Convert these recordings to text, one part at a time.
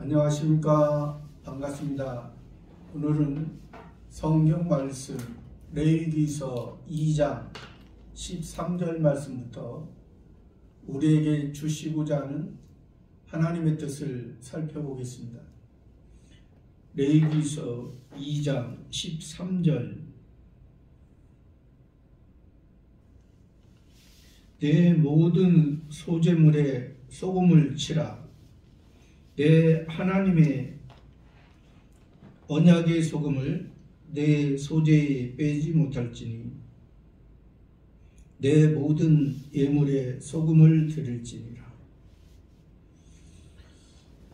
안녕하십니까. 반갑습니다. 오늘은 성경 말씀 레위기서 2장 13절 말씀부터 우리에게 주시고자 하는 하나님의 뜻을 살펴보겠습니다. 레위기서 2장 13절 내 모든 소재물에 소금을 치라. 내 하나님의 언약의 소금을 내 소재에 빼지 못할지니 내 모든 예물에 소금을 드릴지니라.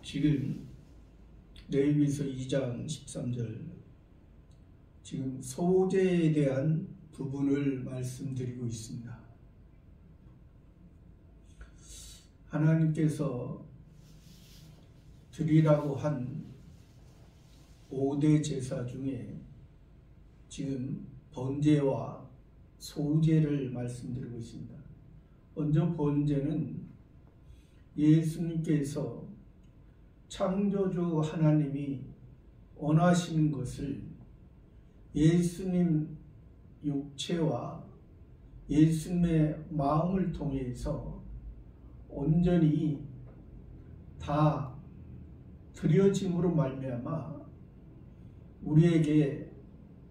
지금 레위기서 2장 13절 지금 소재에 대한 부분을 말씀드리고 있습니다. 하나님께서 드리라고 한 5대 제사 중에 지금 번제와 소제를 말씀드리고 있습니다. 먼저 번제는 예수님께서 창조주 하나님이 원하시는 것을 예수님 육체와 예수님의 마음을 통해서 온전히 다 드려짐으로 말미암아 우리에게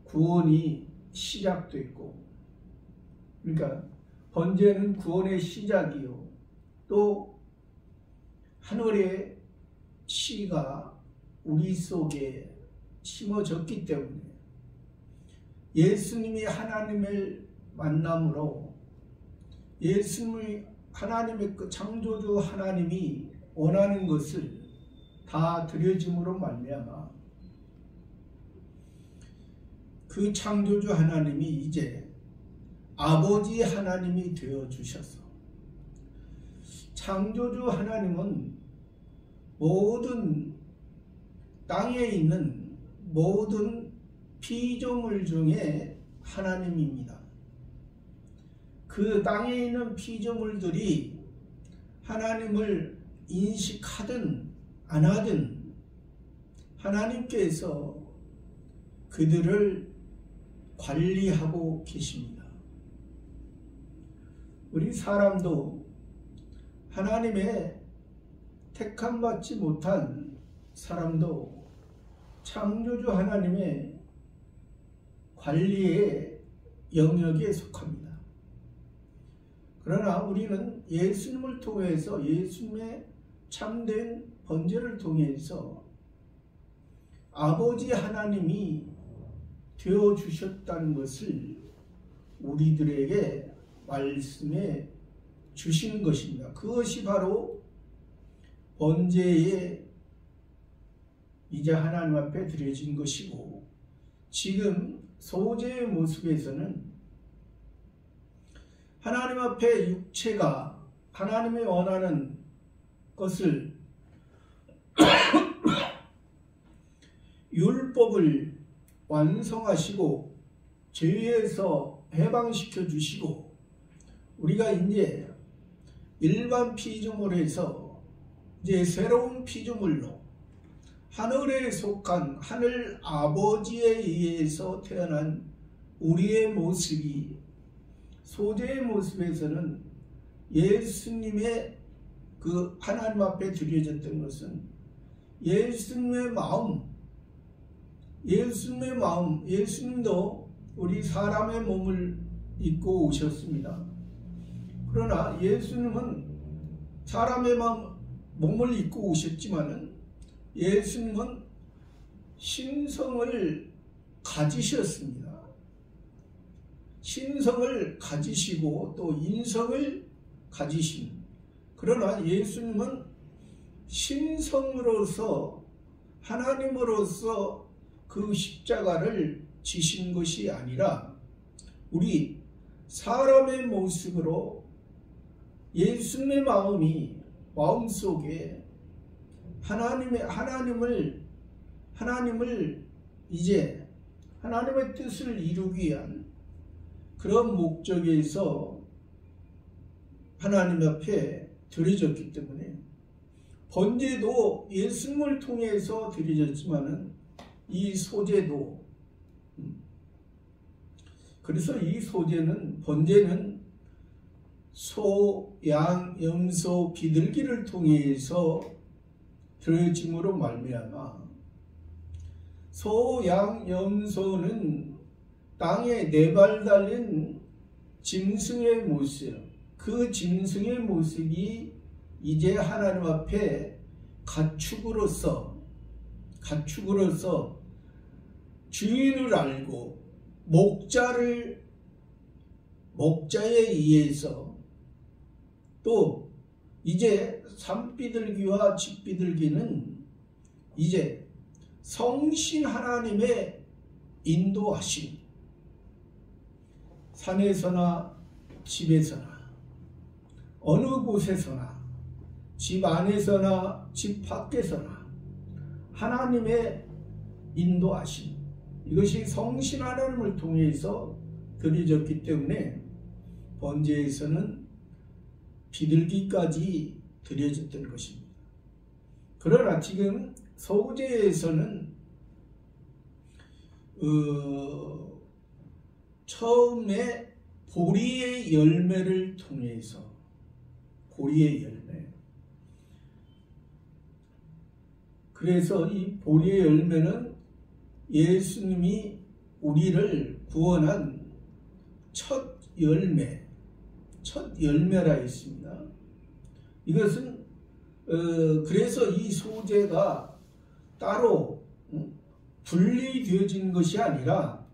구원이 시작됐고, 그러니까 번제는 구원의 시작이요 또 하늘의 씨가 우리 속에 심어졌기 때문에 예수님이 하나님을 만남으로 예수님이 하나님의 그 창조주 하나님이 원하는 것을 다 드려짐으로 말미암아 그 창조주 하나님이 이제 아버지 하나님이 되어 주셔서 창조주 하나님은 모든 땅에 있는 모든 피조물 중에 하나님입니다. 그 땅에 있는 피조물들이 하나님을 인식하든 안 하든 하나님께서 그들을 관리하고 계십니다. 우리 사람도 하나님의 택함받지 못한 사람도 창조주 하나님의 관리의 영역에 속합니다. 그러나 우리는 예수님을 통해서 예수님의 참된 번제를 통해서 아버지 하나님이 되어주셨다는 것을 우리들에게 말씀해 주시는 것입니다. 그것이 바로 번제에 이제 하나님 앞에 드려진 것이고, 지금 소제의 모습에서는 하나님 앞에 육체가 하나님이 원하는 것을 율법을 완성하시고 죄에서 해방시켜 주시고 우리가 이제 일반 피조물에서 이제 새로운 피조물로 하늘에 속한 하늘 아버지에 의해서 태어난 우리의 모습이 소제의 모습에서는 예수님의 그 하나님 앞에 드려졌던 것은 예수님의 마음, 예수님도 우리 사람의 몸을 입고 오셨습니다. 그러나 예수님은 사람의 몸을 입고 오셨지만은 예수님은 신성을 가지셨습니다. 신성을 가지시고 또 인성을 가지신, 그러나 예수님은 신성으로서 하나님으로서 그 십자가를 지신 것이 아니라 우리 사람의 모습으로 예수님의 마음속에 하나님을 이제 하나님의 뜻을 이루기 위한 그런 목적에서 하나님 앞에 드려졌기 때문에 번제도 예수님을 통해서 드려졌지만은 이 소제도, 그래서 이 소제는, 번제는 소, 양, 염소, 비둘기를 통해서 드려짐으로 말미암아 소, 양, 염소는 땅에 4발 달린 짐승의 모습, 그 짐승의 모습이 이제 하나님 앞에 가축으로서 주인을 알고 목자에 의해서, 또 이제 산비둘기와 집비둘기는 이제 성신 하나님의 인도하심, 산에서나 집에서나 어느 곳에서나 집 안에서나 집 밖에서나 하나님의 인도하심, 이것이 성신 하나님을 통해서 드려졌기 때문에 번제에서는 비둘기까지 드려졌던 것입니다. 그러나 지금 소제에서는 처음에 보리의 열매를 통해서, 보리의 열매, 그래서 이 보리의 열매는 예수님이 우리를 구원한 첫 열매라 했습니다. 이것은 그래서 이 소제가 따로 분리되어진 것이 아니라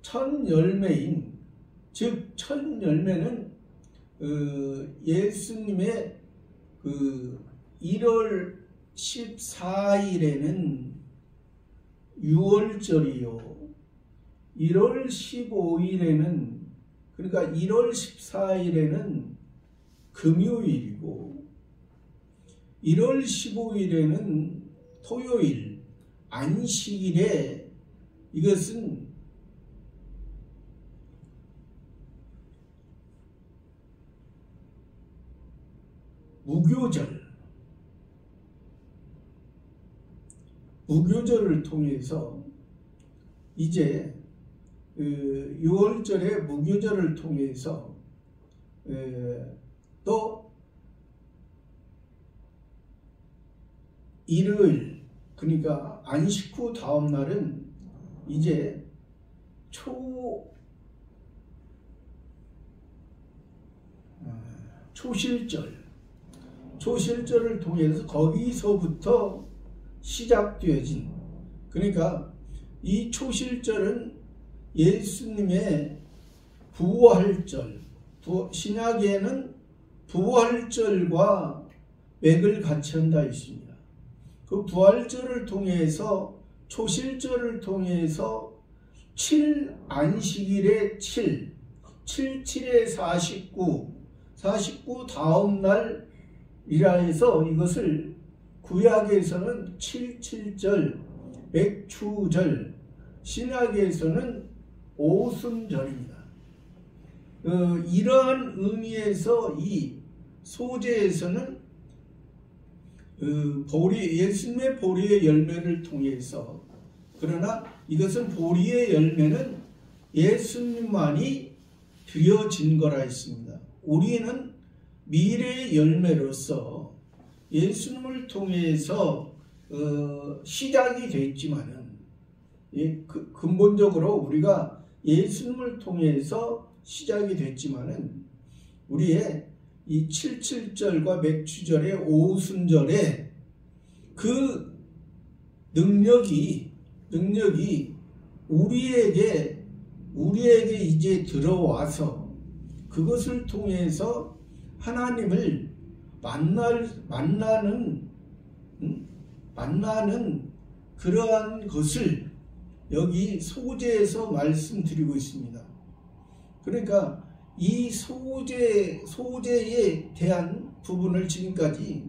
첫 열매인, 즉 첫 열매는 예수님의 1월 14일에는 유월절이요, 1월 15일에는, 그러니까 1월 14일에는 금요일이고 1월 15일에는 토요일, 안식일에, 이것은 무교절을 통해서 이제 6월절에 무교절을 통해서 또 일요일, 그러니까 안식 후 다음 날은 이제 초실절을 통해서 거기서부터 시작되어진, 그러니까 이 초실절은 예수님의 부활절, 신약에는 부활절과 맥을 같이 한다 있습니다. 그 부활절을 통해서, 초실절을 통해서 7안식일에 77에 49 다음 날이라 해서 이것을 구약에서는 77절, 맥추절, 신약에서는 오순절입니다. 이러한 의미에서 이 소제에서는 예수님의 보리의 열매를 통해서, 그러나 이것은 보리의 열매는 예수님만이 드려진 거라 했습니다. 우리는 미래의 열매로서 예수님을 통해서 시작이 됐지만은, 근본적으로 우리가 예수님을 통해서 시작이 됐지만은 우리의 이 77절과 맥추절의 오순절에 그 능력이 우리에게 이제 들어와서 그것을 통해서 하나님을 만나는 그러한 것을 여기 소제에서 말씀드리고 있습니다. 그러니까 이 소제에 대한 부분을 지금까지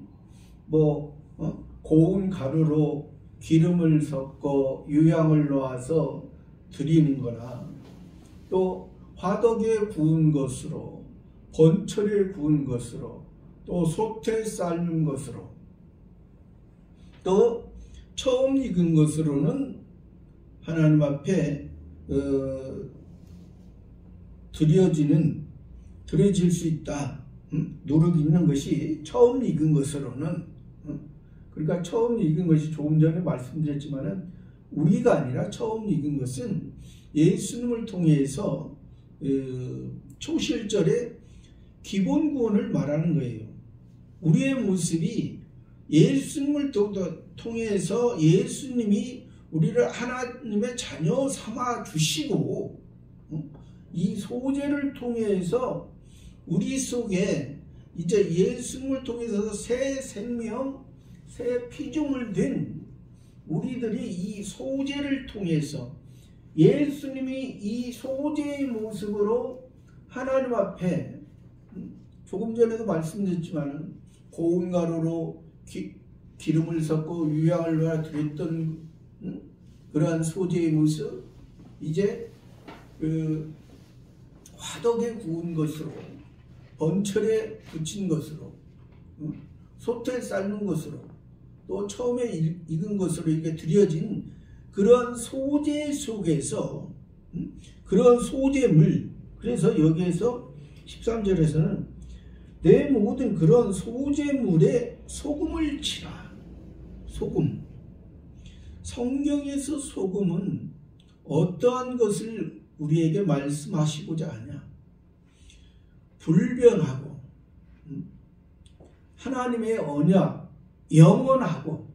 고운 가루로 기름을 섞어 유향을 놓아서 드리는 거나, 또 화덕에 구운 것으로, 건철에 구운 것으로, 또 솥에 삶은 것으로, 또 처음 익은 것으로는 하나님 앞에 드려질 수 있다. 누룩 있는 것이 처음 익은 것으로는, 그러니까 처음 익은 것이 조금 전에 말씀드렸지만은 우리가 아니라 처음 익은 것은 예수님을 통해서 초실절의 기본 구원을 말하는 거예요. 우리의 모습이 예수님을 통해서 예수님이 우리를 하나님의 자녀 삼아 주시고, 이 소재를 통해서 우리 속에 이제 예수님을 통해서 새 생명, 새 피조물 된 우리들이 이 소재를 통해서 예수님이 이 소재의 모습으로 하나님 앞에, 조금 전에도 말씀드렸지만 고운 가루로 기름을 섞고 유향을 드렸던 그러한 소재의 모습, 이제 그 화덕에 구운 것으로, 번철에 붙인 것으로, 솥에 삶은 것으로, 또 처음에 익은 것으로 이렇게 드려진 그런 소재 속에서, 그런 소재물, 그래서 여기에서 13절에서는 내 모든 그런 소재물에 소금을 치라. 소금. 성경에서 소금은 어떠한 것을 우리에게 말씀하시고자 하냐? 불변하고, 하나님의 언약, 영원하고,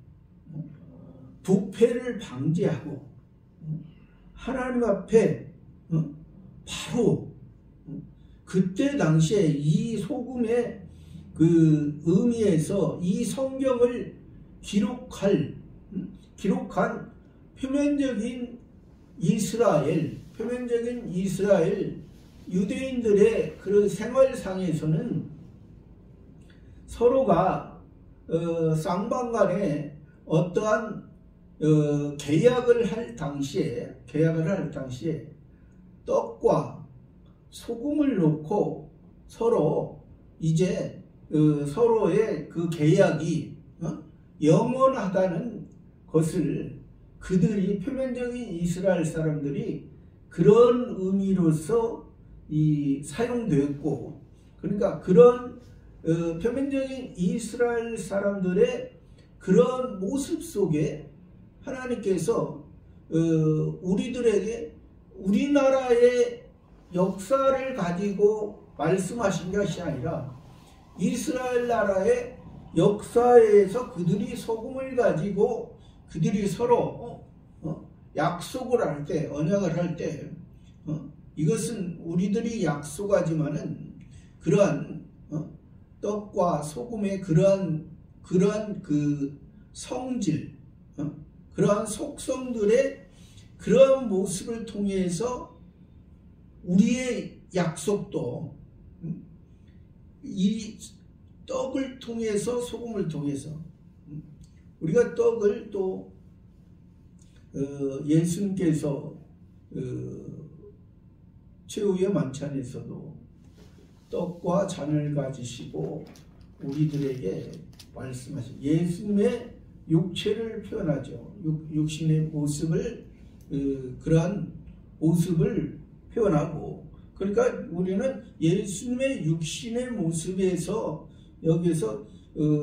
부패를 방지하고, 하나님 앞에 바로 그때 당시에 이 소금의 그 의미에서 이 성경을 기록한 표면적인 이스라엘 유대인들의 그런 생활상에서는 서로가 쌍방간에 어떠한 계약을 할 당시에 떡과 소금을 넣고 서로 이제 서로의 그 계약이 영원하다는 것을 그들이, 표면적인 이스라엘 사람들이 그런 의미로서 사용되었고, 그러니까 그런 표면적인 이스라엘 사람들의 그런 모습 속에 하나님께서 우리들에게 우리나라의 역사를 가지고 말씀하신 것이 아니라 이스라엘 나라의 역사에서 그들이 소금을 가지고 그들이 서로 약속을 할 때, 언약을 할 때, 이것은 우리들이 약속하지만은 그러한 떡과 소금의 그러한 그 성질, 그러한 속성들의 그러한 모습을 통해서 우리의 약속도 이 떡을 통해서, 소금을 통해서, 우리가 떡을 또 예수님께서 최후의 만찬에서도 떡과 잔을 가지시고 우리들에게 말씀하신 예수님의 육체를 표현하죠. 육신의 모습을, 그러한 모습을 표현하고, 그러니까 우리는 예수님의 육신의 모습에서, 여기서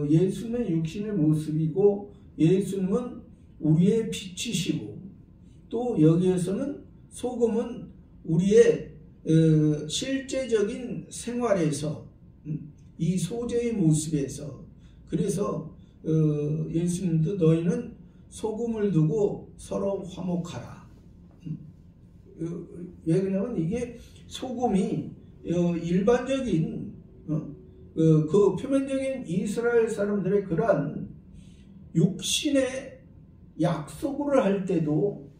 예수님의 육신의 모습이고, 예수님은 우리의 빛이시고, 또 여기에서는 소금은 우리의 실제적인 생활에서, 이 소재의 모습에서, 그래서 예수님도 너희는 소금을 두고 서로 화목하라. 왜 그러냐면 이게 소금이 일반적인 그 표면적인 이스라엘 사람들의 그러한 육신의 약속을 할 때도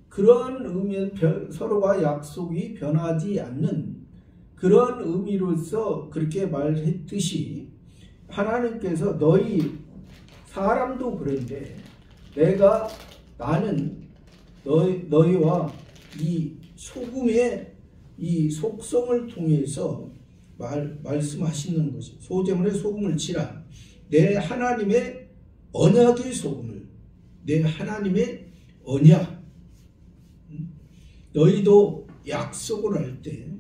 그러한 의미, 서로가 약속이 변하지 않는 그러한 의미로서 그렇게 말했듯이, 하나님께서 너희 사람도 그런데 나는 너희와 이 소금의 이 속성을 통해서 말씀하시는 것이 소재물에 소금을 치라. 내 하나님의 언약의 소금을, 내 하나님의 언약. 너희도 약속을 할 때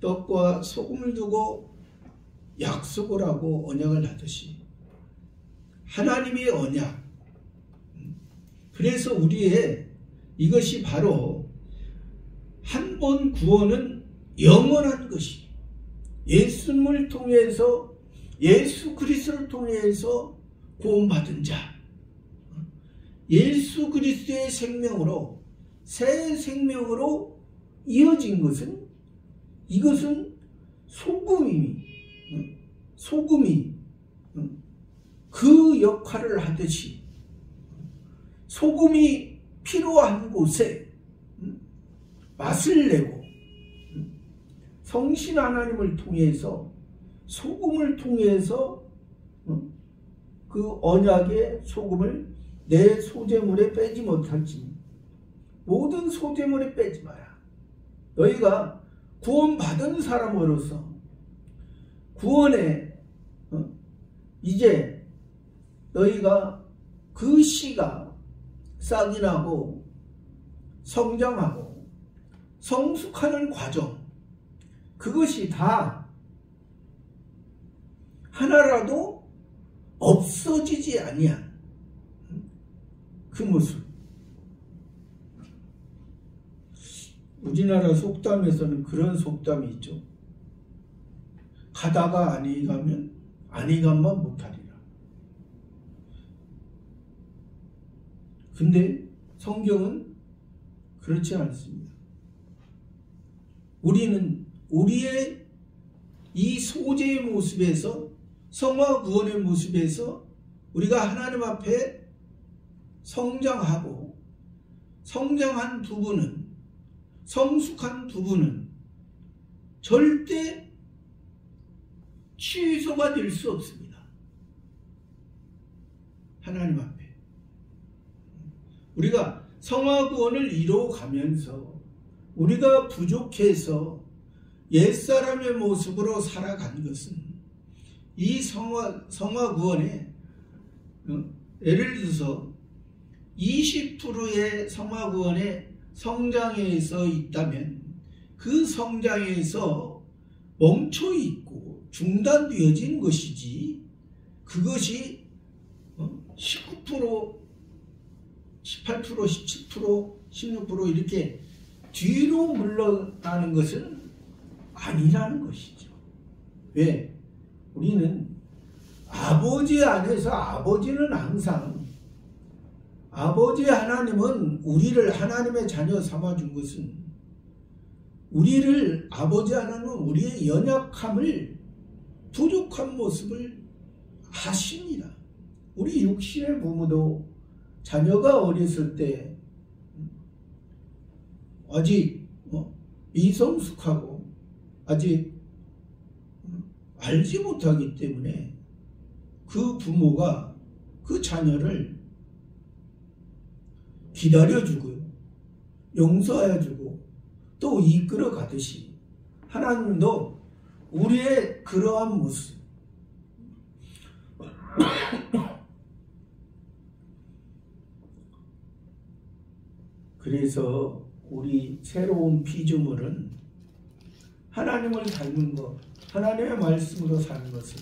떡과 소금을 두고 약속을 하고 언약을 하듯이 하나님의 언약. 그래서 우리의 이것이 바로 한 번 구원은 영원한 것이 예수님을 통해서 예수 그리스도를 통해서 구원받은 자, 예수 그리스도의 생명으로 새 생명으로 이어진 것은 이것은 소금이 그 역할을 하듯이 소금이 필요한 곳에 맛을 내고 성신 하나님을 통해서 소금을 통해서 그 언약의 소금을 내 소재물에 빼지 못할지 모든 소재물에 빼지 마라. 너희가 구원받은 사람으로서 구원에 이제 너희가 그 씨가 싹이 나고 성장하고 성숙하는 과정, 그것이 다 하나라도 없어지지 아니한 그 모습. 우리나라 속담에서는 그런 속담이 있죠. 가다가 아니 가면 아니 감만 못하리라. 근데 성경은 그렇지 않습니다. 우리는 우리의 이 소재의 모습에서 성화 구원의 모습에서 우리가 하나님 앞에 성장하고 성장한 부분은 성숙한 부분은 절대 취소가 될 수 없습니다. 하나님 앞에 우리가 성화 구원을 이루어가면서 우리가 부족해서 옛사람의 모습으로 살아간 것은 이 성화 구원에 예를 들어서 20%의 성화 구원에 성장에서 있다면 그 성장에서 멈춰 있고 중단되어진 것이지 그것이 19%, 18%, 17%, 16% 이렇게 뒤로 물러나는 것은 아니라는 것이죠. 왜? 우리는 아버지 안에서 아버지는 항상 아버지 하나님은 우리를 하나님의 자녀 삼아준 것은 우리를 아버지 하나님은 우리의 연약함을 부족한 모습을 아십니다. 우리 육신의 부모도 자녀가 어렸을 때 아직 미성숙하고 아직 알지 못하기 때문에 그 부모가 그 자녀를 기다려주고 용서해주고 또 이끌어 가듯이 하나님도 우리의 그러한 모습 그래서 우리 새로운 피조물은 하나님을 닮은 것, 하나님의 말씀으로 사는 것은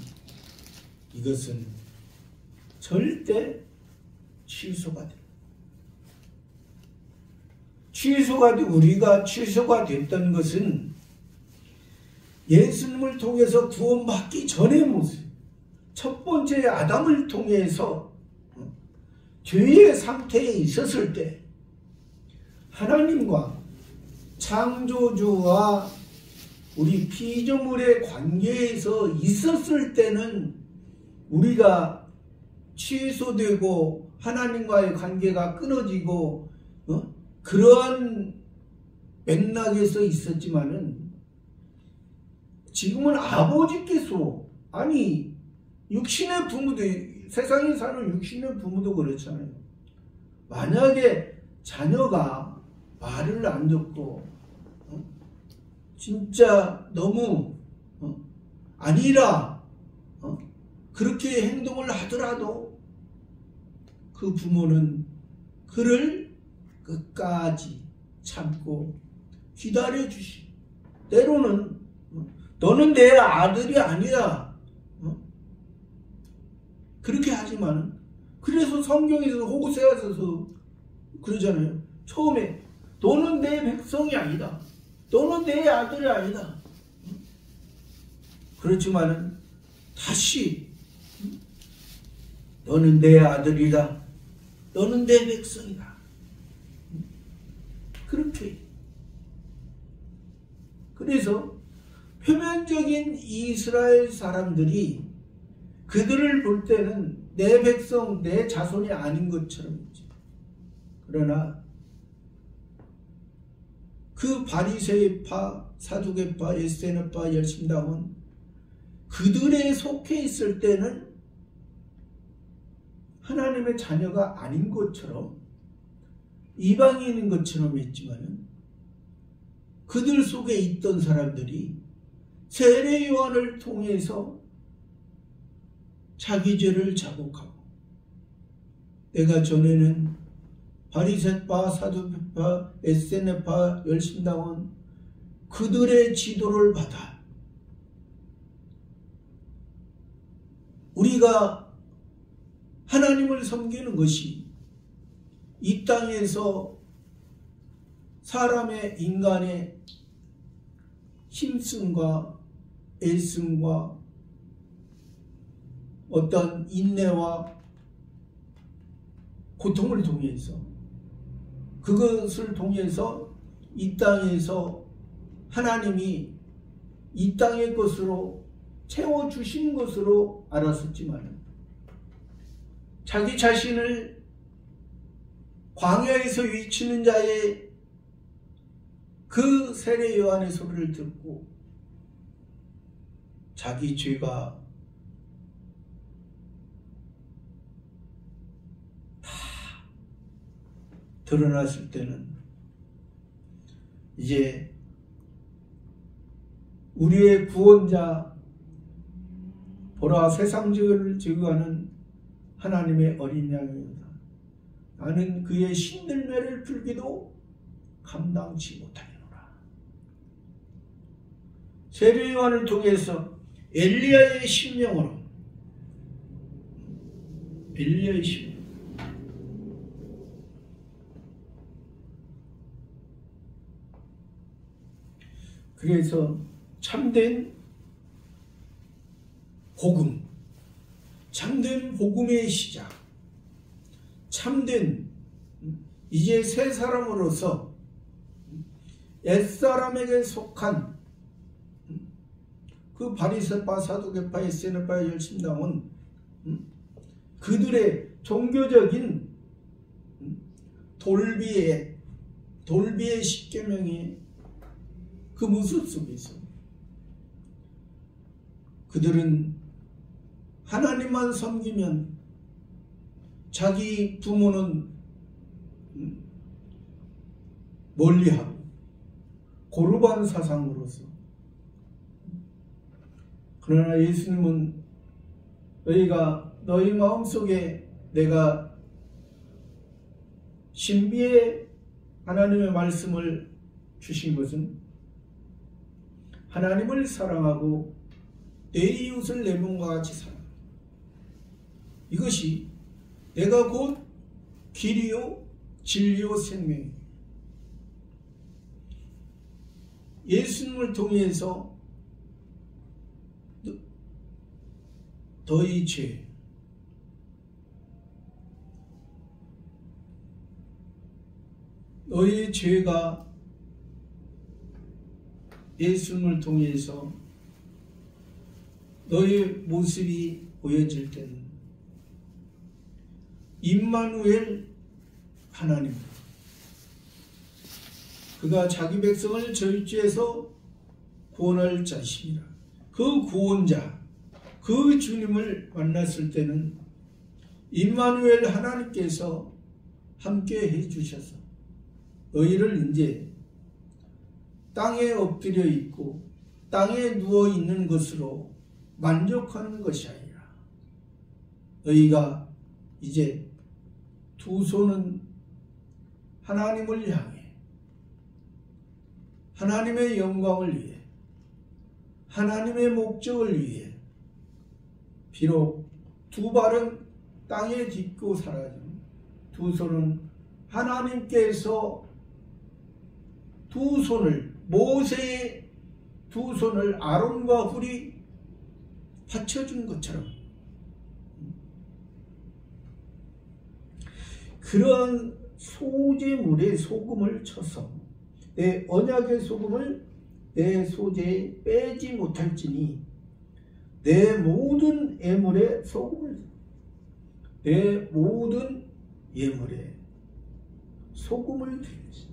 이것은 절대 취소가 돼. 우리가 취소가 됐던 것은 예수님을 통해서 구원받기 전의 모습, 첫 번째 아담을 통해서 죄의 상태에 있었을 때 하나님과 창조주와 우리 피조물의 관계에서 있었을 때는 우리가 취소되고 하나님과의 관계가 끊어지고 그러한 맥락에서 있었지만은 지금은 아버지께서 아니 육신의 부모도 세상에 사는 육신의 부모도 그렇잖아요. 만약에 자녀가 말을 안 듣고 진짜 너무 아니라 그렇게 행동을 하더라도 그 부모는 그를 끝까지 참고 기다려주시. 때로는 너는 내 아들이 아니다 그렇게 하지만, 그래서 성경에서 호세아서서 그러잖아요. 처음에 너는 내 백성이 아니다, 너는 내 아들이 아니다. 그렇지만은 다시 너는 내 아들이다, 너는 내 백성이다, 그렇게. 그래서 표면적인 이스라엘 사람들이 그들을 볼 때는 내 백성, 내 자손이 아닌 것처럼 있지. 그러나 그 바리새파, 사두개파, 에세네파, 열심당은 그들에 속해 있을 때는 하나님의 자녀가 아닌 것처럼, 이방인인 것처럼 했지만 그들 속에 있던 사람들이 세례 요한을 통해서 자기 죄를 자복하고, 내가 전에는 바리새파, 사두개파, 에세네파, 열심당은 그들의 지도를 받아 우리가 하나님을 섬기는 것이 이 땅에서 사람의, 인간의 힘씀과 애씀과 어떤 인내와 고통을 통해서, 그것을 통해서 이 땅에서 하나님이 이 땅의 것으로 채워주신 것으로 알았었지만, 자기 자신을 광야에서 위치는 자의 그 세례 요한의 소리를 듣고 자기 죄가 다 드러났을 때는 이제 우리의 구원자, 보라 세상을 제거하는 하나님의 어린 양이다, 나는 그의 신들매를 풀기도 감당치 못하리로라. 세례 요한을 통해서 엘리야의 심령으로, 엘리야의 심령, 그래서 참된 복음, 참된 복음의 시작, 참된 이제 새 사람으로서 옛사람에게 속한 그 바리새파, 사두개파, 에세네파, 열심당은 그들의 종교적인 돌비의 십계명의 그 모습 속에서 그들은 하나님만 섬기면 자기 부모는 멀리하고 고르반 사상으로서, 그러나 예수님은 너희 마음속에 내가 신비의 하나님의 말씀을 주신 것은 하나님을 사랑하고 내 이웃을 내 몸과 같이 사랑한다. 이것이 내가 곧 길이요 진리요 생명이다. 예수님을 통해서 너희 죄, 너희의 죄가 예수님을 통해서 너의 모습이 보여질 때는 임마누엘 하나님, 그가 자기 백성을 저희 죄에서 구원할 자신이라, 그 구원자, 그 주님을 만났을 때는 임마누엘 하나님께서 함께 해주셔서 너희를 이제 땅에 엎드려 있고 땅에 누워 있는 것으로 만족하는 것이 아니라 너희가 이제 두 손은 하나님을 향해 하나님의 영광을 위해 하나님의 목적을 위해 비록 두 발은 땅에 딛고 사라진 두 손은 하나님께서 두 손을 모세의 두 손을 아론과 훌이 받쳐준 것처럼 그런 소재물에 소금을 쳐서 내 언약의 소금을 내 소재에 빼지 못할지니 내 모든 예물에 소금을 내 모든 예물에 소금을 드리지.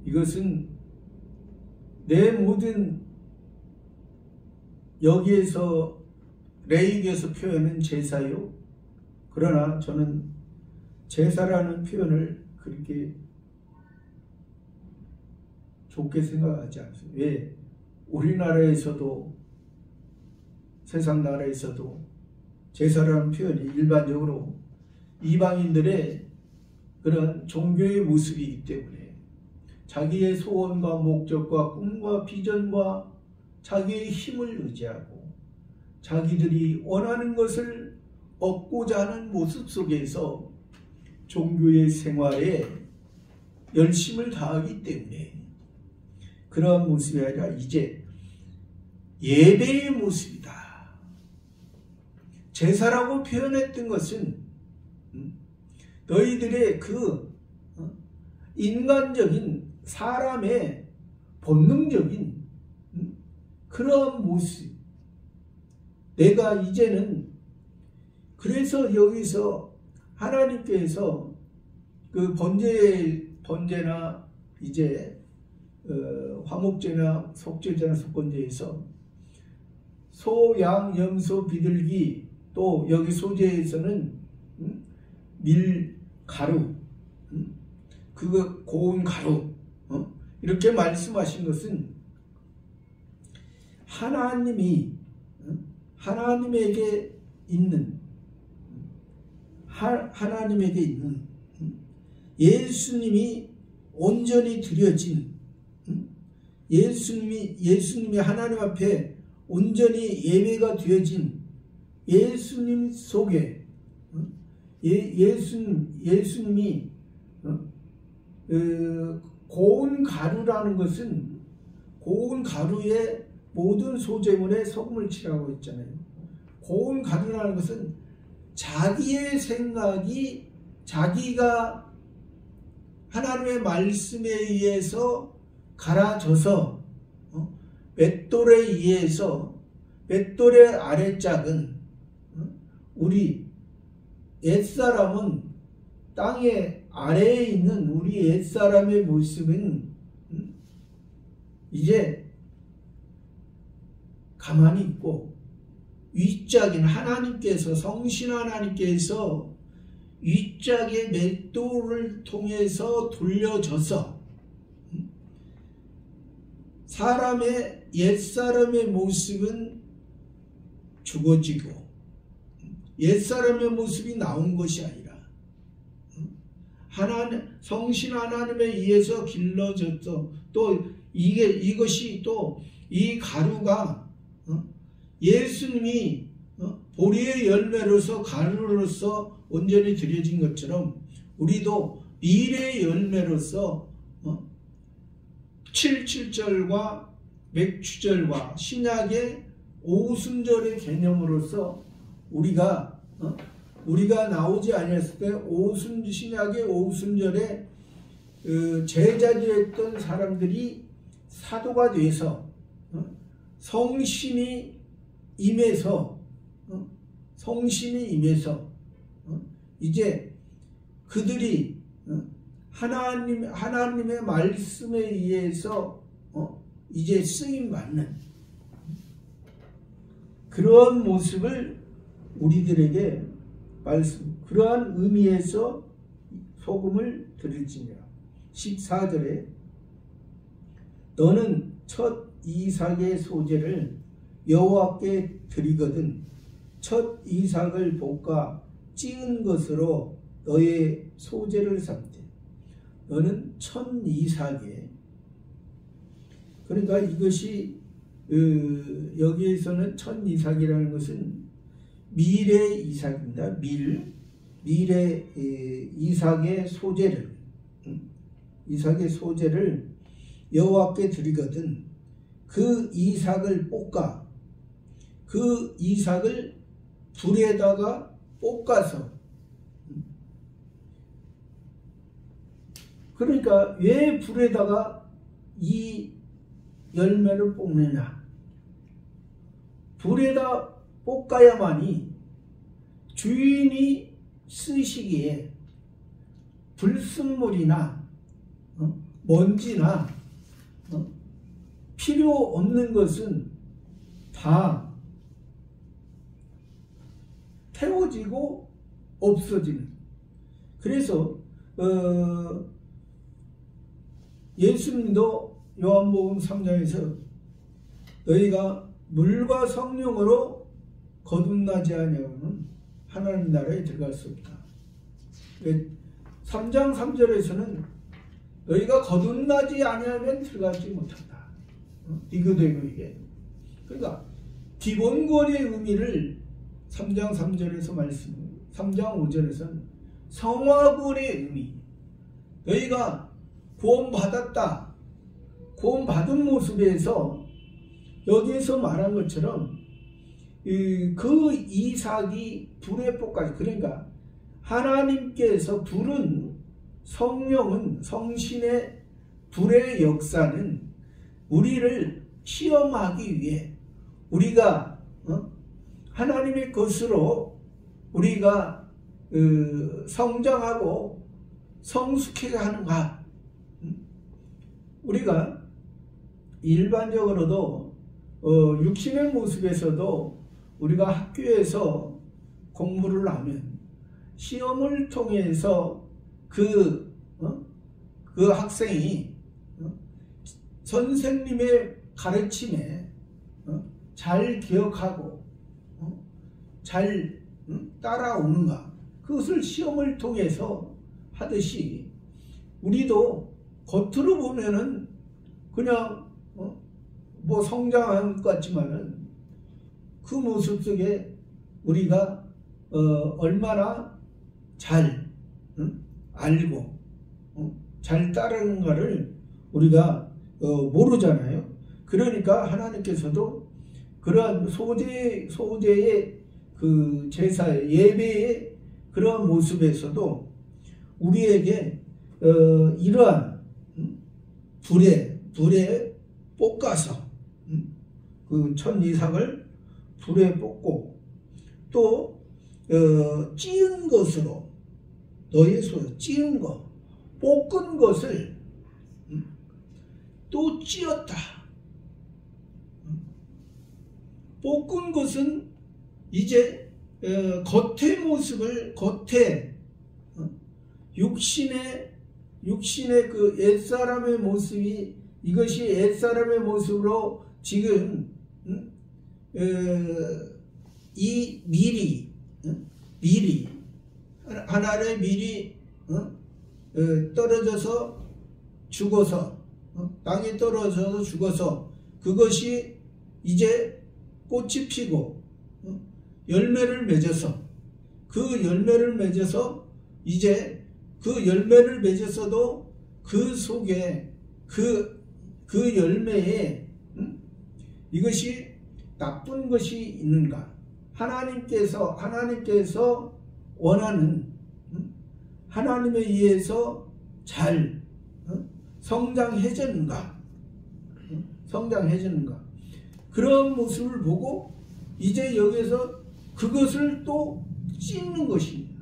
이것은 내 모든 여기에서 레위기에서 표현은 제사요. 그러나 저는 제사라는 표현을 그렇게 좋게 생각하지 않습니다. 왜? 우리나라에서도 세상 나라에서도 제사라는 표현이 일반적으로 이방인들의 그런 종교의 모습이기 때문에 자기의 소원과 목적과 꿈과 비전과 자기의 힘을 의지하고 자기들이 원하는 것을 얻고자 하는 모습 속에서 종교의 생활에 열심을 다하기 때문에 그러한 모습이 아니라 이제 예배의 모습이다. 제사라고 표현했던 것은 너희들의 그 인간적인 사람의 본능적인 그런 모습. 내가 이제는 그래서 여기서 하나님께서 그 번제나 이제 화목제나 속죄제나 속건제에서 소, 양, 염소, 비둘기 또 여기 소제에서는 밀, 가루, 그거 고운 가루 이렇게 말씀하신 것은 하나님에게 있는 예수님이 온전히 드려진 예수님이 하나님 앞에 온전히 예배가 되어진 예수님 속에 예수님이 고운 가루라는 것은 고운 가루에 모든 소재물에 소금을 치라고 했잖아요. 고운 가루라는 것은 자기의 생각이 자기가 하나님의 말씀에 의해서 갈아져서 맷돌에 의해서 맷돌의 아래짝은 우리 옛사람은 땅의 아래에 있는 우리 옛사람의 모습은 이제 가만히 있고 윗짝인 하나님께서 성신 하나님께서 윗짝의 맷돌을 통해서 돌려져서 사람의 옛사람의 모습은 죽어지고 옛사람의 모습이 나온 것이 아니라 성신 하나님에 의해서 길러졌어. 또 이것이 또 이 가루가 예수님이 보리의 열매로서 가루로서 온전히 드려진 것처럼 우리도 밀의 열매로서 7.7절과 맥추절과 신약의 오순절의 개념으로서 우리가 나오지 아니했을 때 신약의 오순절에 제자되었던 사람들이 사도가 돼서 성신이 임해서 이제 그들이 하나님의 말씀에 의해서 이제 쓰임 받는 그러한 모습을 우리들에게 그러한 의미에서 소금을 드릴지니라. 14절에 너는 첫 이삭의 소재를 여호와께 드리거든 첫 이삭을 볶아 찌은 것으로 너의 소재를 삼되 너는 첫 이삭에 그러니까 이것이 여기에서는 첫 이삭이라는 것은 미래 이삭입니다. 미래 이삭의 소재를 여호와께 드리거든 그 이삭을 볶아 그 이삭을 불에다가 볶아서 그러니까 왜 불에다가 이 열매를 볶느냐 불에다 볶아야만이 주인이 쓰시기에 불순물이나 먼지나 필요 없는 것은 다 태워지고 없어지는 그래서 예수님도 요한복음 3장에서 너희가 물과 성령으로 거듭나지 아니하고는 하나님 나라에 들어갈 수 없다. 3장 3절에서는 너희가 거듭나지 아니하면 들어가지 못한다. 니고데모에게. 그러니까 기본권의 의미를 3장 3절에서 3장 5절에서는 성화권의 의미 너희가 구원받았다. 구원받은 모습에서 여기에서 말한 것처럼 그 이삭이 불에 볶아져 그러니까 하나님께서 불은 성령은 성신의 불의 역사는 우리를 시험하기 위해 우리가 하나님의 것으로 우리가 성장하고 성숙해 하는가 우리가 일반적으로도 육신의 모습에서도 우리가 학교에서 공부를 하면 시험을 통해서 그 학생이 선생님의 가르침에 잘 기억하고 잘 따라오는가 그것을 시험을 통해서 하듯이 우리도 겉으로 보면은 그냥 뭐 성장한 것 같지만은 그 모습 속에 우리가 얼마나 잘 알고 잘 따르는가를 우리가 모르잖아요. 그러니까 하나님께서도 그러한 소재의 그 제사의 예배의 그러한 모습에서도 우리에게 이러한 불에 볶아서 그 첫 이삭을 불에 볶고 또 찌은 것으로 너의 소유 찌은 것 볶은 것을 또 찌었다. 볶은 것은 이제 겉의 모습을 육신의 그 옛사람의 모습이 이것이 옛사람의 모습으로 지금 이 밀이 하나의 밀이 떨어져서 죽어서 땅에 떨어져서 죽어서 그것이 이제 꽃이 피고 열매를 맺어서 그 열매를 맺어서 이제 그 열매를 맺어서도 그 속에 그 열매에 이것이 나쁜 것이 있는가? 하나님께서 원하는 하나님에 의해서 잘 성장해졌는가? 그런 모습을 보고 이제 여기서 그것을 또 찢는 것입니다.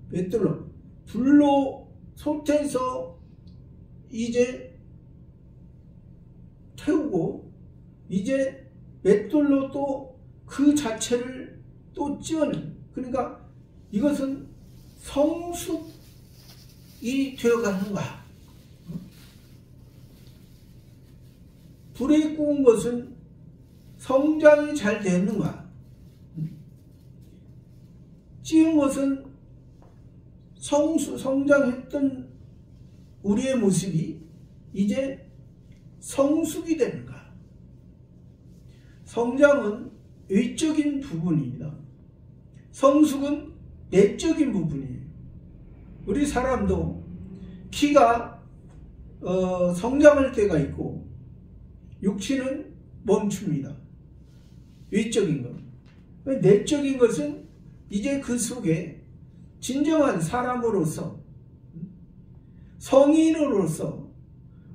맷돌로 불로 솥에서 이제 태우고 이제 맷돌로 또 그 자체를 또 찌어낸 그러니까 이것은 성숙이 되어가는가 불에 구운 것은 성장이 잘 됐는가? 찌은 것은 성장했던 우리의 모습이 이제 성숙이 되는가? 성장은 외적인 부분입니다. 성숙은 내적인 부분이에요. 우리 사람도 키가 성장할 때가 있고 육체는 멈춥니다. 외적인 것. 내적인 것은 이제 그 속에 진정한 사람으로서 성인으로서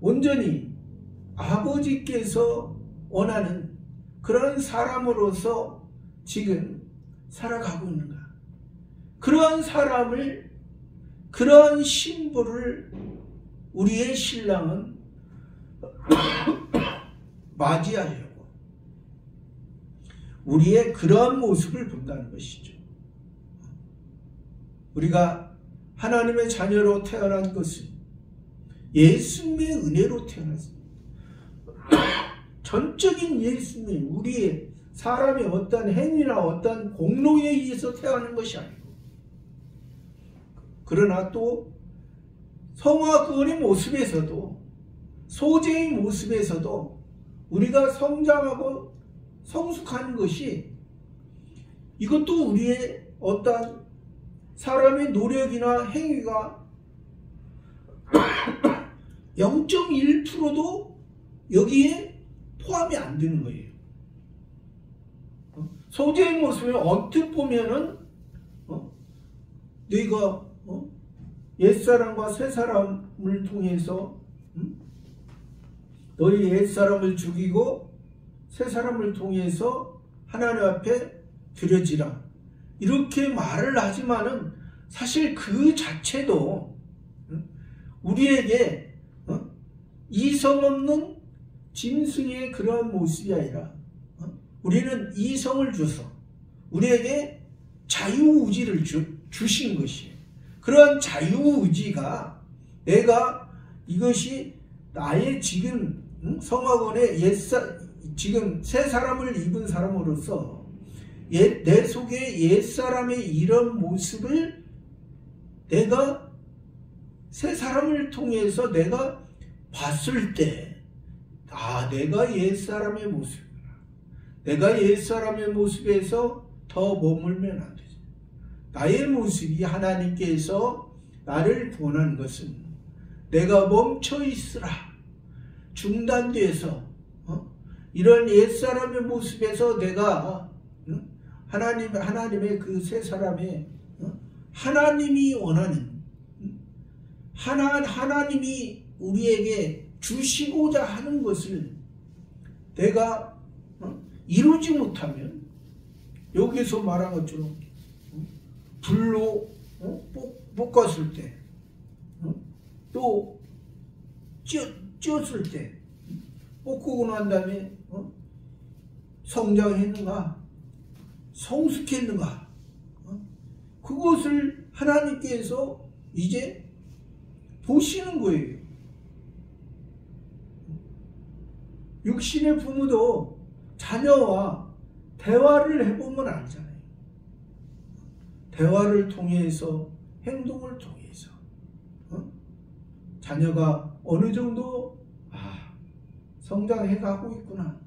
온전히 아버지께서 원하는 그런 사람으로서 지금 살아가고 있는가? 그러한 사람을, 그러한 신부를 우리의 신랑은 맞이하려고 우리의 그러한 모습을 본다는 것이죠. 우리가 하나님의 자녀로 태어난 것은 예수님의 은혜로 태어났습니다. 전적인 예수님, 우리의 사람의 어떤 행위나 어떤 공로에 의해서 태어난 것이 아니고, 그러나 또 성화 구원의 모습에서도, 소재의 모습에서도 우리가 성장하고 성숙하는 것이, 이것도 우리의 어떤 사람의 노력이나 행위가 0.1%도 여기에 포함이 안 되는 거예요. 소재의 모습을 언뜻 보면은 너희가 옛사람과 새사람을 통해서 너희 옛사람을 죽이고 새사람을 통해서 하나님 앞에 드려지라, 이렇게 말을 하지만은 사실 그 자체도 우리에게 이성 없는 짐승의 그러한 모습이 아니라 우리는 이성을 줘서 우리에게 자유의지를 주신 것이에요. 그러한 자유의지가 내가 이것이 나의 지금 성화권의 지금 새 사람을 입은 사람으로서 내 속에 옛사람의 이런 모습을 내가 새 사람을 통해서 내가 봤을 때, 내가 옛사람의 모습이구나. 내가 옛사람의 모습에서 더 머물면 안 되지. 나의 모습이 하나님께서 나를 구원한 것은 내가 멈춰 있으라, 중단돼서 이런 옛사람의 모습에서 내가 하나님의 그 새 사람의 하나님이 원하는 하나님이 우리에게 주시고자 하는 것을 내가 이루지 못하면, 여기서 말한 것처럼 불로 볶았을 때, 또 찌었을 때, 볶고 난 다음에 성장했는가, 성숙했는가, 그것을 하나님께서 이제 보시는 거예요. 육신의 부모도 자녀와 대화를 해보면 알잖아요. 대화를 통해서, 행동을 통해서 자녀가 어느 정도 성장해가고 있구나,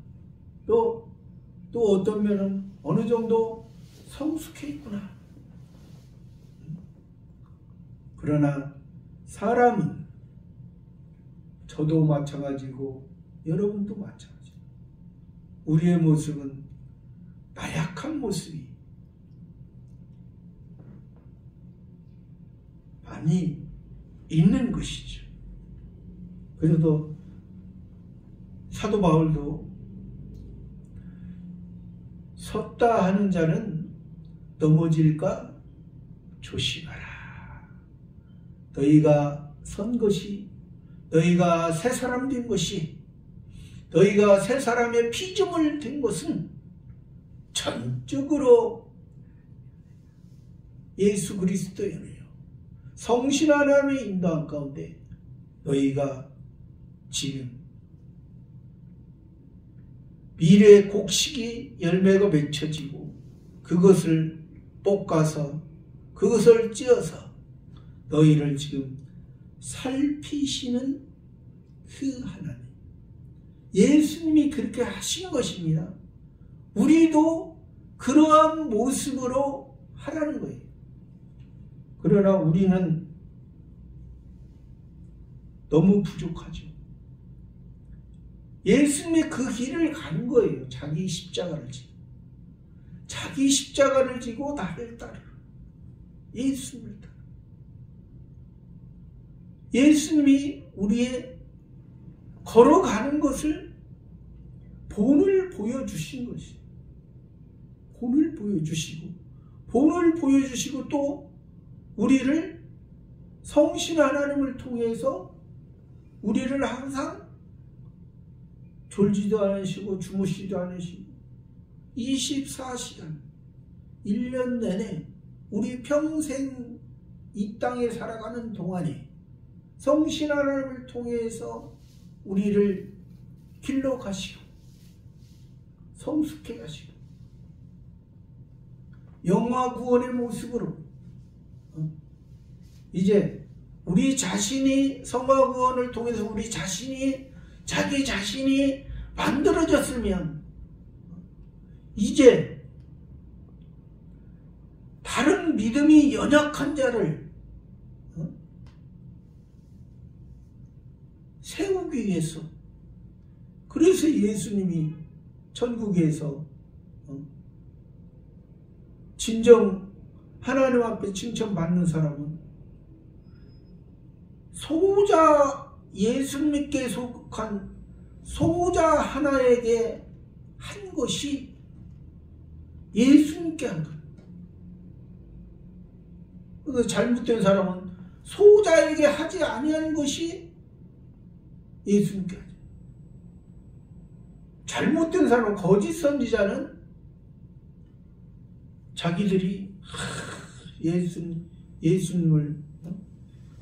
또 어떤 면은 어느 정도 성숙해 있구나. 그러나 사람은, 저도 마찬가지고 여러분도 마찬가지, 우리의 모습은 나약한 모습이 많이 있는 것이죠. 그래도 사도 바울도 섰다 하는 자는 넘어질까 조심하라. 너희가 선 것이, 너희가 새 사람 된 것이, 너희가 새 사람의 피조물 된 것은 전적으로 예수 그리스도의 은혜요, 성신 하나님의 인도한 가운데 너희가 지금 미래의 곡식이 열매가 맺혀지고 그것을 볶아서 그것을 찧어서 너희를 지금 살피시는 그 하나님, 예수님이 그렇게 하신 것입니다. 우리도 그러한 모습으로 하라는 거예요. 그러나 우리는 너무 부족하죠. 예수님이 그 길을 가는 거예요. 자기 십자가를 지고. 자기 십자가를 지고 나를 따르라. 예수님을 따르라. 예수님이 우리의 걸어가는 것을 본을 보여주신 것이에요. 본을 보여주시고 또 우리를 성신 하나님을 통해서 우리를 항상 졸지도 않으시고 주무시지도 않으시고 24시간 1년 내내 우리 평생 이 땅에 살아가는 동안에 성신 하나님을 통해서 우리를 길러 가시고 성숙해 가시고 영화 구원의 모습으로 이제 우리 자신이 성화 구원을 통해서 우리 자신이 자기 자신이 만들어졌으면 이제 다른 믿음이 연약한 자를 세우기 위해서, 그래서 예수님이 천국에서 진정 하나님 앞에 칭찬받는 사람은 소자, 예수님께 속한 소자 하나에게 한 것이 예수님께 한 것. 잘못된 사람은 소자에게 하지 아니한 것이 예수님께 하죠. 잘못된 사람은, 거짓 선지자는 자기들이 예수님을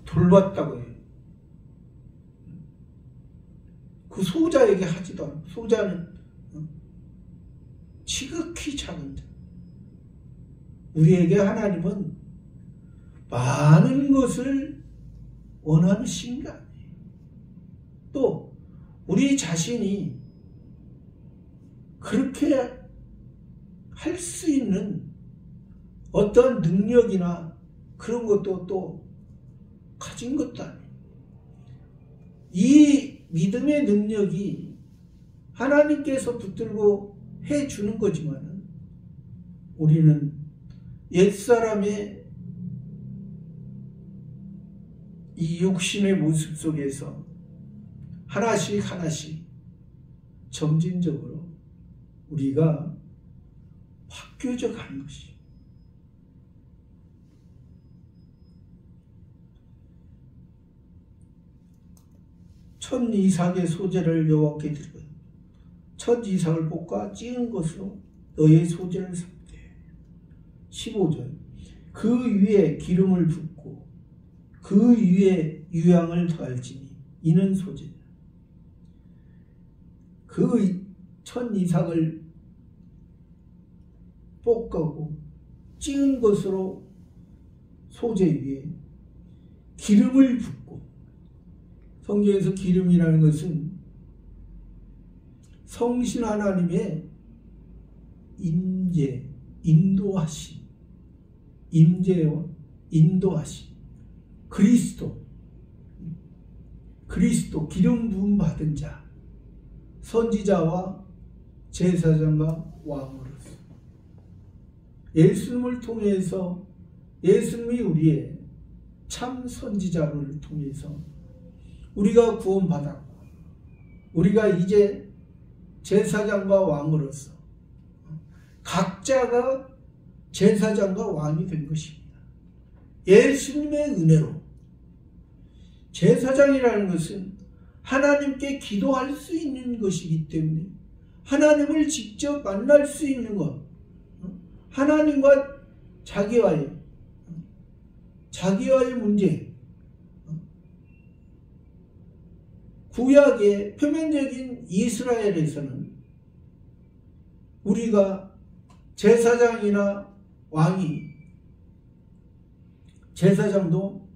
돌봤다고 해요. 그 소자에게 하지도 않고, 소자는 지극히 작은 자. 우리에게 하나님은 많은 것을 원하신 게 아니에요. 또 우리 자신이 그렇게 할 수 있는 어떤 능력이나 그런 것도 또 가진 것도 아니에요. 이 믿음의 능력이 하나님께서 붙들고 해주는 거지만 우리는 옛사람의 이 육신의 모습 속에서 하나씩 하나씩 점진적으로 우리가 바뀌어져 가는 것이. 첫 이삭의 소재를 여호와께 드리고 첫 이삭을 볶아 찌은 것으로 너의 소재를 삼되. 15절 그 위에 기름을 붓고 그 위에 유향을 더할지니 이는 소재니라. 그 첫 이삭을 볶고 찌은 것으로 소재 위에 기름을 붓고, 성경에서 기름이라는 것은 성신 하나님의 임재, 인도하심, 임재와 인도하심, 그리스도 기름 부음 받은 자, 선지자와 제사장과 왕으로서 예수님을 통해서, 예수님이 우리의 참 선지자를 통해서 우리가 구원받았고 우리가 이제 제사장과 왕으로서 각자가 제사장과 왕이 된 것입니다. 예수님의 은혜로. 제사장이라는 것은 하나님께 기도할 수 있는 것이기 때문에 하나님을 직접 만날 수 있는 것, 하나님과 자기와의 문제, 구약의 표면적인 이스라엘에서는 우리가 제사장이나 왕이, 제사장도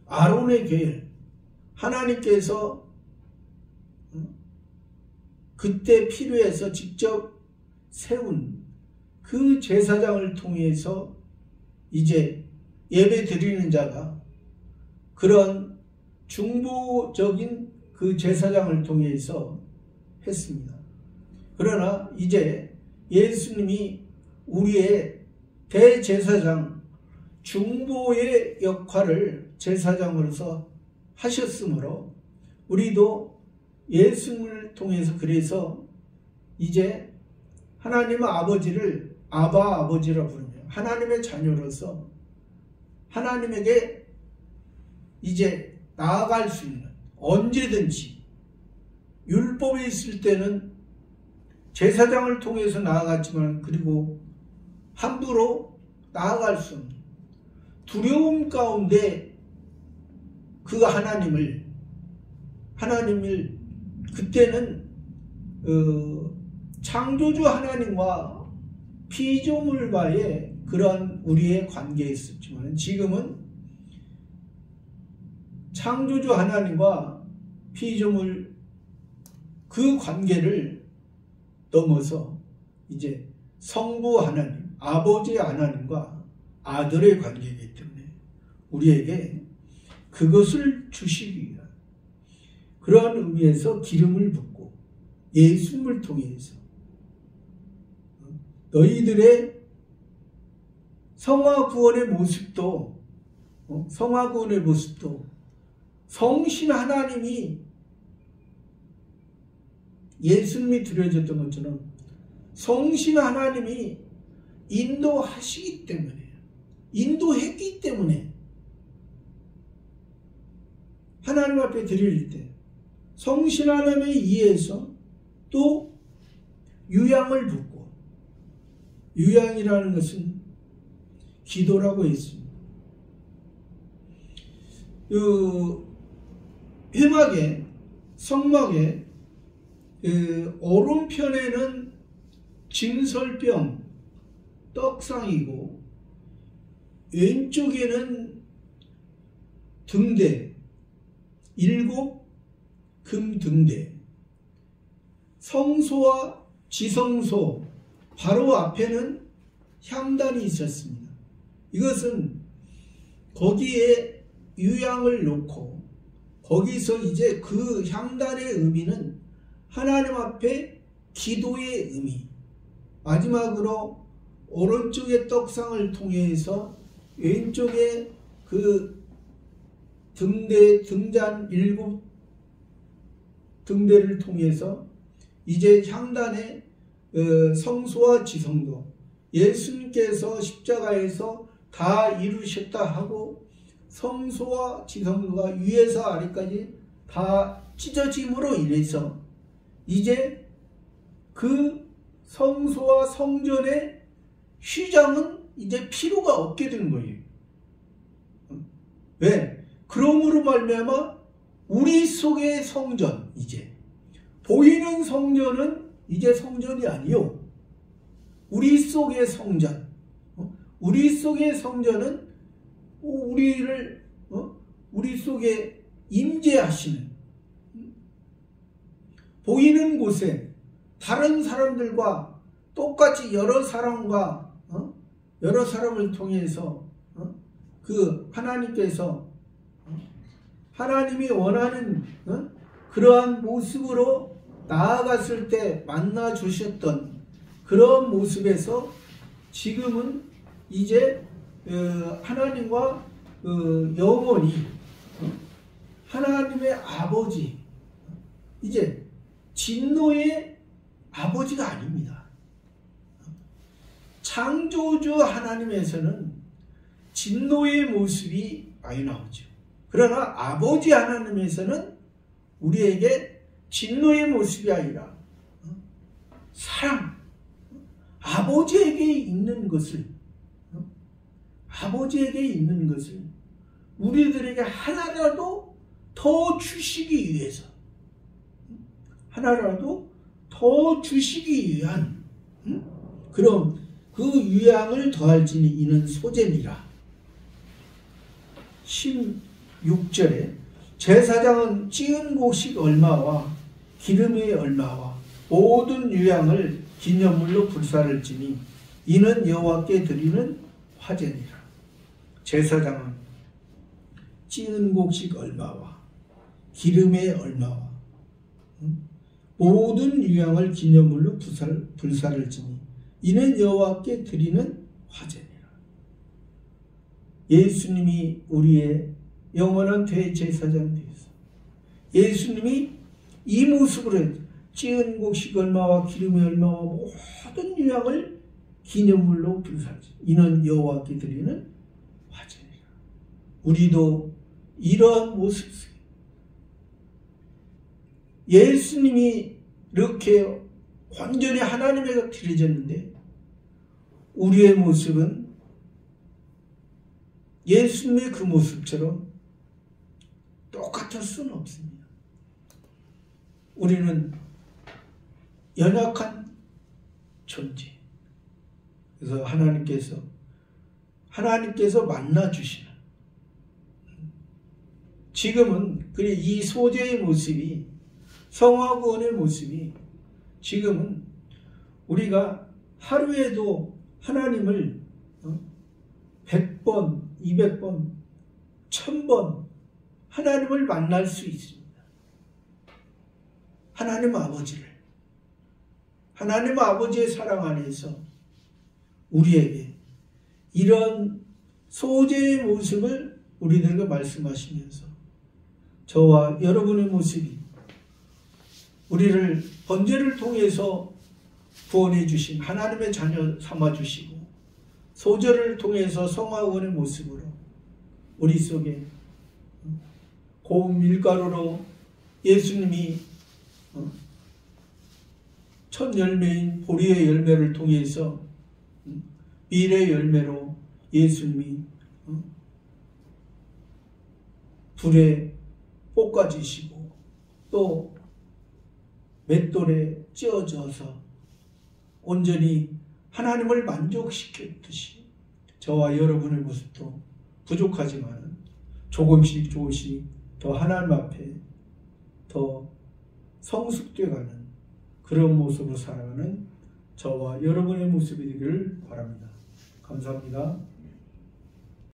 아론의 계열, 하나님께서 그때 필요해서 직접 세운 그 제사장을 통해서 이제 예배 드리는 자가 그런 중보적인 그 제사장을 통해서 했습니다. 그러나 이제 예수님이 우리의 대제사장, 중보의 역할을 제사장으로서 하셨으므로 우리도 예수님을 통해서 그래서 이제 하나님 아버지를 아바 아버지라 부르며 하나님의 자녀로서 하나님에게 이제 나아갈 수 있는, 언제든지 율법에 있을 때는 제사장을 통해서 나아갔지만 그리고 함부로 나아갈 수 없는 두려움 가운데 그 하나님을 그때는 창조주 하나님과 피조물과의 그런 우리의 관계였었지만 지금은 창조주 하나님과 피조물 그 관계를 넘어서 이제 성부 하나님, 아버지 하나님과 아들의 관계이기 때문에 우리에게 그것을 주시기 위한 그러한 의미에서 기름을 붓고 예수님을 통해서 너희들의 성화 구원의 모습도 성신 하나님이 예수님이 드려졌던 것처럼 성신 하나님이 인도하시기 때문에, 인도했기 때문에 하나님 앞에 드릴 때 성신 하나님에 의해서 또 유향을 붓고, 유향이라는 것은 기도라고 했습니다. 회막에, 성막에 오른편에는 진설병 떡상이고 왼쪽에는 등대, 7 금등대, 성소와 지성소 바로 앞에는 향단이 있었습니다. 이것은 거기에 유향을 놓고 거기서 이제 그 향단의 의미는 하나님 앞에 기도의 의미, 마지막으로 오른쪽의 떡상을 통해서 왼쪽에 그 등대, 등잔 7 등대를 통해서 이제 향단의 성소와 지성도 예수님께서 십자가에서 다 이루셨다 하고 성소와 지성도가 위에서 아래까지 다 찢어짐으로 인해서 이제 그 성소와 성전의 휘장은 이제 필요가 없게 되는 거예요. 왜? 그러므로 말미암아 우리 속의 성전, 이제 보이는 성전은 이제 성전이 아니요, 우리 속의 성전, 우리 속의 성전은 우리를 우리 속에 임재하시는, 보이는 곳에 다른 사람들과 똑같이 여러 사람을 통해서 그 하나님께서 하나님이 원하는 그러한 모습으로 나아갔을 때 만나 주셨던 그런 모습에서 지금은 이제 하나님과 영원히 하나님의 아버지, 이제 진노의 아버지가 아닙니다. 창조주 하나님에서는 진노의 모습이 많이 나오죠. 그러나 아버지 하나님에서는 우리에게 진노의 모습이 아니라 사랑, 아버지에게 있는 것을 우리들에게 하나라도 더 주시기 위해서, 하나라도 더 주시기 위한 그럼 그 유향을 더할지니 이는 소재니라. 16절에 제사장은 찌은 곡식 얼마와 기름의 얼마와 모든 유향을 기념물로 불사를 지니 이는 여호와께 드리는 화제니라. 제사장은 찌은 곡식 얼마와 기름의 얼마와 모든 유향을 기념물로 불사를 지니 이는 여호와께 드리는 화제니라. 예수님이 우리의 영원한 대제사장 되어서 예수님이 이 모습으로 찌은 곡식 얼마와 기름의 얼마와 모든 유향을 기념물로 불사하지. 이는 여호와께 드리는 화제니라. 우리도 이러한 모습 속에 예수님이 이렇게 완전히 하나님에게 드려졌는데 우리의 모습은 예수님의 그 모습처럼 똑같을 수는 없습니다. 우리는 연약한 존재. 그래서 하나님께서 만나주시는 지금은 이 소재의 모습이 성화구원의 모습이 지금은 우리가 하루에도 하나님을 100번, 200번, 1000번 하나님을 만날 수 있습니다. 하나님 아버지의 사랑 안에서 우리에게 이런 소재의 모습을 우리들에게 말씀하시면서 저와 여러분의 모습이 우리를 번제를 통해서 구원해 주신 하나님의 자녀 삼아 주시고 소절을 통해서 성화원의 모습으로 우리 속에 고운 밀가루로 예수님이 첫 열매인 보리의 열매를 통해서 밀의 열매로 예수님이 불에 볶아지시고 또 맷돌에 찧어져서 온전히 하나님을 만족시켰듯이 저와 여러분의 모습도 부족하지만 조금씩 더 하나님 앞에 더 성숙되어가는 그런 모습으로 살아가는 저와 여러분의 모습이 되기를 바랍니다. 감사합니다.